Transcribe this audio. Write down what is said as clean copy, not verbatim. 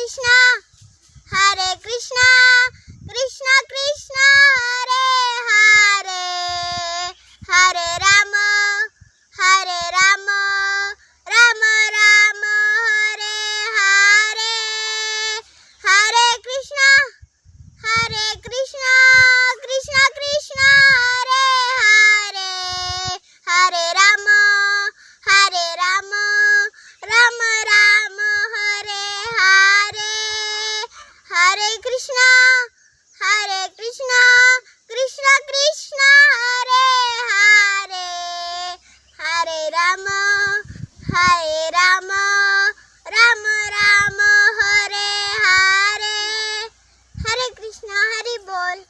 कृष्णा हरे कृष्णा कृष्णा कृष्णा हरे हरे हरे राम राम राम हरे हरे हरे कृष्णा कृष्णा कृष्णा हरे हरे हरे राम राम राम हरे हरे हरे कृष्णा कृष्णा कृष्णा हरे हरे हरे राम राम राम हरे हरे हरे कृष्णा हरि बोल।